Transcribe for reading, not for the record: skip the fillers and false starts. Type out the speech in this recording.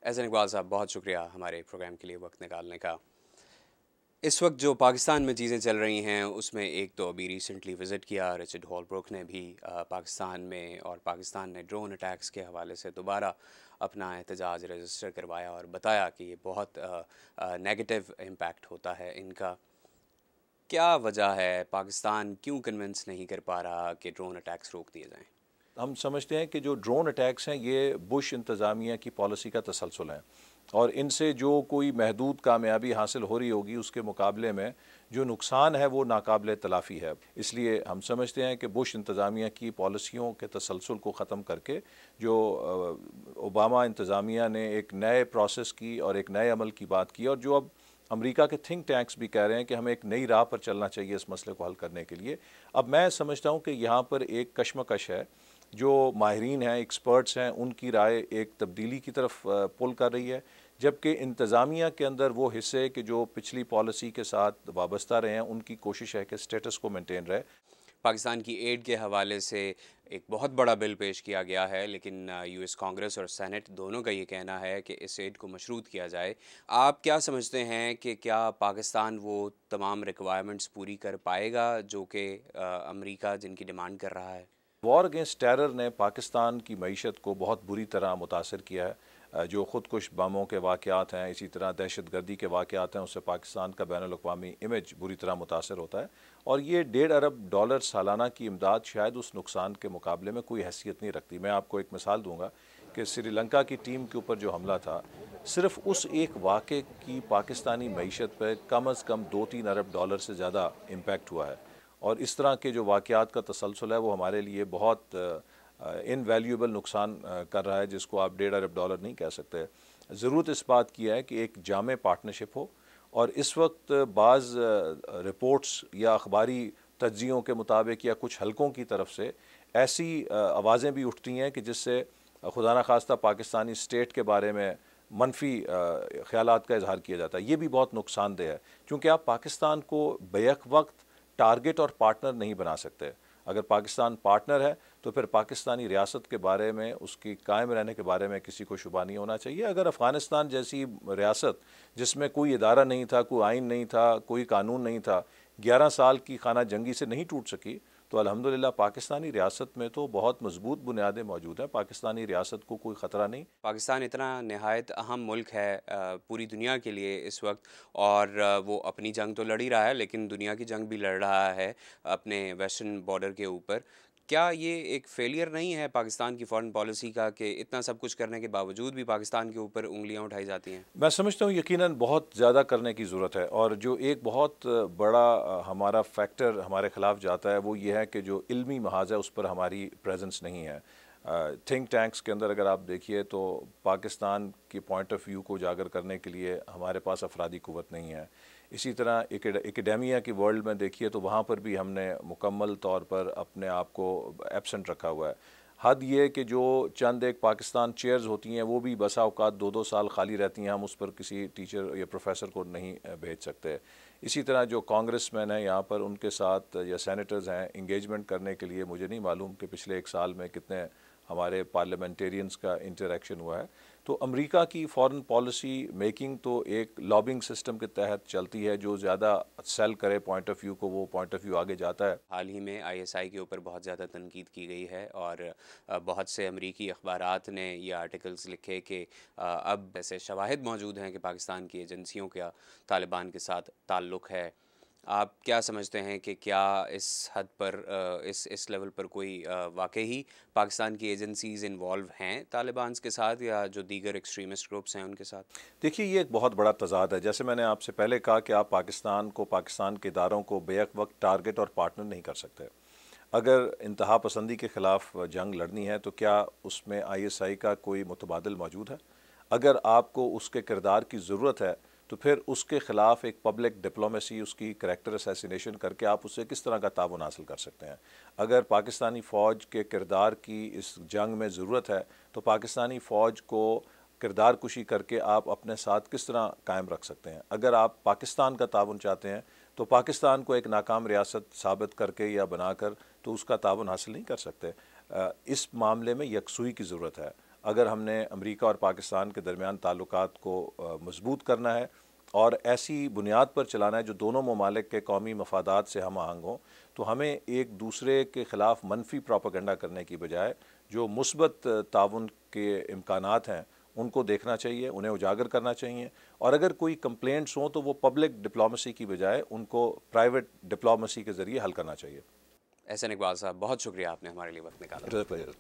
एहसन इकबाल साहब, बहुत शुक्रिया हमारे प्रोग्राम के लिए वक्त निकालने का। इस वक्त जो पाकिस्तान में चीज़ें चल रही हैं उसमें एक तो अभी रिसेंटली विज़िट किया रिचर्ड होलब्रुक ने भी पाकिस्तान में, और पाकिस्तान ने ड्रोन अटैक्स के हवाले से दोबारा अपना एहतजाज रजिस्टर करवाया और बताया कि ये बहुत नेगेटिव इम्पैक्ट होता है इनका। क्या वजह है, पाकिस्तान क्यों कन्विंस नहीं कर पा रहा कि ड्रोन अटैक्स रोक दिए जाएं? हम समझते हैं कि जो ड्रोन अटैक्स हैं ये बुश इंतज़ामिया की पॉलिसी का तसलसल है, और इनसे जो कोई महदूद कामयाबी हासिल हो रही होगी उसके मुकाबले में जो नुकसान है वो नाकाबिल तलाफ़ी है। इसलिए हम समझते हैं कि बुश इंतज़ामिया की पॉलिसियों के तसलसल को ख़त्म करके जो ओबामा इंतज़ामिया ने एक नए प्रोसेस की और एक नए अमल की बात की, और जो अब अमेरिका के थिंक टैंक्स भी कह रहे हैं कि हमें एक नई राह पर चलना चाहिए इस मसले को हल करने के लिए। अब मैं समझता हूँ कि यहाँ पर एक कशमकश है। जो माहिरीन हैं, एक्सपर्ट्स हैं, उनकी राय एक तब्दीली की तरफ पुल कर रही है, जबकि इंतज़ामिया के अंदर वो हिस्से कि जो पिछली पॉलिसी के साथ वाबस्ता रहे हैं उनकी कोशिश है कि स्टेटस को मेंटेन रहे। पाकिस्तान की एड के हवाले से एक बहुत बड़ा बिल पेश किया गया है, लेकिन यूएस कांग्रेस और सेनेट दोनों का ये कहना है कि इस एड को मशरूत किया जाए। आप क्या समझते हैं कि क्या पाकिस्तान वो तमाम रिक्वायरमेंट्स पूरी कर पाएगा जो कि अमेरिका जिनकी डिमांड कर रहा है? वॉर अगेंस्ट टेरर ने पाकिस्तान की मईशत को बहुत बुरी तरह मुतासर किया है। जो ख़ुदकुश बमों के वाक़यात हैं, इसी तरह दहशत गर्दी के वाक़यात हैं, उससे पाकिस्तान का बैनुल अक़वामी इमेज बुरी तरह मुतासर होता है। और ये $1.5 अरब सालाना की इमदाद शायद उस नुकसान के मुकाबले में कोई हैसियत नहीं रखती। मैं आपको एक मिसाल दूँगा कि श्रीलंका की टीम के ऊपर जो हमला था, सिर्फ़ उस एक वाक़े की पाकिस्तानी मईशत पर कम अज़ कम $2-3 अरब से ज़्यादा इम्पैक्ट हुआ है। और इस तरह के जो वाक़यात का तसलसल है वो हमारे लिए बहुत इनवैल्यूएबल नुकसान कर रहा है, जिसको आप $1.5 अरब नहीं कह सकते। ज़रूरत इस बात की है कि एक जामे पार्टनरशिप हो, और इस वक्त बाज़ रिपोर्ट्स या अखबारी तज्ज़ियों के मुताबिक या कुछ हलकों की तरफ से ऐसी आवाज़ें भी उठती हैं कि जिससे खुदा न खास्ता पाकिस्तानी स्टेट के बारे में मनफी ख्यालात का इजहार किया जाता है। ये भी बहुत नुकसानदेह है, क्योंकि आप पाकिस्तान को बैक वक्त टारगेट और पार्टनर नहीं बना सकते। अगर पाकिस्तान पार्टनर है तो फिर पाकिस्तानी रियासत के बारे में, उसकी कायम रहने के बारे में किसी को शुबा नहीं होना चाहिए। अगर अफ़गानिस्तान जैसी रियासत जिसमें कोई इदारा नहीं था, कोई आइन नहीं था, कोई कानून नहीं था, 11 साल की खाना जंगी से नहीं टूट सकी, तो अल्हम्दुलिल्लाह पाकिस्तानी रियासत में तो बहुत मजबूत बुनियादें मौजूद हैं। पाकिस्तानी रियासत को कोई ख़तरा नहीं। पाकिस्तान इतना नहायत अहम मुल्क है पूरी दुनिया के लिए इस वक्त, और वो अपनी जंग तो लड़ ही रहा है लेकिन दुनिया की जंग भी लड़ रहा है अपने वेस्टर्न बॉर्डर के ऊपर। क्या ये एक फेलियर नहीं है पाकिस्तान की फॉरेन पॉलिसी का कि इतना सब कुछ करने के बावजूद भी पाकिस्तान के ऊपर उंगलियां उठाई जाती हैं? मैं समझता हूँ यकीनन बहुत ज़्यादा करने की ज़रूरत है, और जो एक बहुत बड़ा हमारा फैक्टर हमारे ख़िलाफ़ जाता है वो ये है कि जो इल्मी महाज है उस पर हमारी प्रेजेंस नहीं है। थिंक टैंक्स के अंदर अगर आप देखिए तो पाकिस्तान के पॉइंट ऑफ व्यू को उजागर करने के लिए हमारे पास अफरादी क़ुव्वत नहीं है। इसी तरह एकेडेमिया की वर्ल्ड में देखिए तो वहाँ पर भी हमने मुकम्मल तौर पर अपने आप को एब्सेंट रखा हुआ है। हद ये कि जो चंद एक पाकिस्तान चेयर्स होती हैं वो भी बसा औकात 2-2 साल खाली रहती हैं, हम उस पर किसी टीचर या प्रोफेसर को नहीं भेज सकते। इसी तरह जो कांग्रेसमैन हैं यहाँ पर, उनके साथ या सेनेटर्स हैं, इंगेजमेंट करने के लिए मुझे नहीं मालूम कि पिछले 1 साल में कितने हमारे पार्लियामेंटेरियंस का इंटरेक्शन हुआ है। तो अमेरिका की फॉरेन पॉलिसी मेकिंग तो एक लॉबिंग सिस्टम के तहत चलती है, जो ज़्यादा सेल करे पॉइंट ऑफ व्यू को वो पॉइंट ऑफ व्यू आगे जाता है। हाल ही में आईएसआई के ऊपर बहुत ज़्यादा तनकीद की गई है, और बहुत से अमरीकी अखबारात ने ये आर्टिकल्स लिखे कि अब ऐसे शवाहिद मौजूद हैं कि पाकिस्तान की एजेंसियों का तालिबान के साथ ताल्लुक़ है। आप क्या समझते हैं कि क्या इस हद पर इस लेवल पर कोई वाकई ही पाकिस्तान की एजेंसीज़ इन्वॉल्व हैं तालिबान के साथ, या जो दीगर एक्सट्रीमिस्ट ग्रुप्स हैं उनके साथ? देखिए ये एक बहुत बड़ा तज़ाद है। जैसे मैंने आपसे पहले कहा कि आप पाकिस्तान को, पाकिस्तान के इदारों को बेक वक्त टारगेट और पार्टनर नहीं कर सकते। अगर इंतहा पसंदी के ख़िलाफ़ जंग लड़नी है तो क्या उसमें आईएसआई का कोई मुतबादिल मौजूद है? अगर आपको उसके किरदार की ज़रूरत है तो फिर उसके ख़िलाफ़ एक पब्लिक डिप्लोमेसी, उसकी करैक्टर असैसिनेशन करके आप उससे किस तरह का ताउन हासिल कर सकते हैं? अगर पाकिस्तानी फ़ौज के किरदार की इस जंग में ज़रूरत है तो पाकिस्तानी फ़ौज को किरदार कुशी करके आप अपने साथ किस तरह कायम रख सकते हैं? अगर आप पाकिस्तान का ताउन चाहते हैं तो पाकिस्तान को एक नाकाम रियासत साबित करके या बनाकर तो उसका ताउन हासिल नहीं कर सकते। इस मामले में यकसुई की ज़रूरत है। अगर हमने अमेरिका और पाकिस्तान के दरमियान ताल्लुकात को मजबूत करना है और ऐसी बुनियाद पर चलाना है जो दोनों ममालिक के कौमी मफादात से हम आहंग हों, तो हमें एक दूसरे के ख़िलाफ़ मनफी प्रोपेगेंडा करने की बजाय जो मुस्बत ताउन के इम्कानात हैं उनको देखना चाहिए, उन्हें उजागर करना चाहिए। और अगर कोई कंप्लेंट्स हों तो वो पब्लिक डिप्लोमेसी की बजाय उनको प्राइवेट डिप्लोमेसी के ज़रिए हल करना चाहिए। एहसन इकबाल साहब, बहुत शुक्रिया, आपने हमारे लिए वक्त निकाला। It is a pleasure.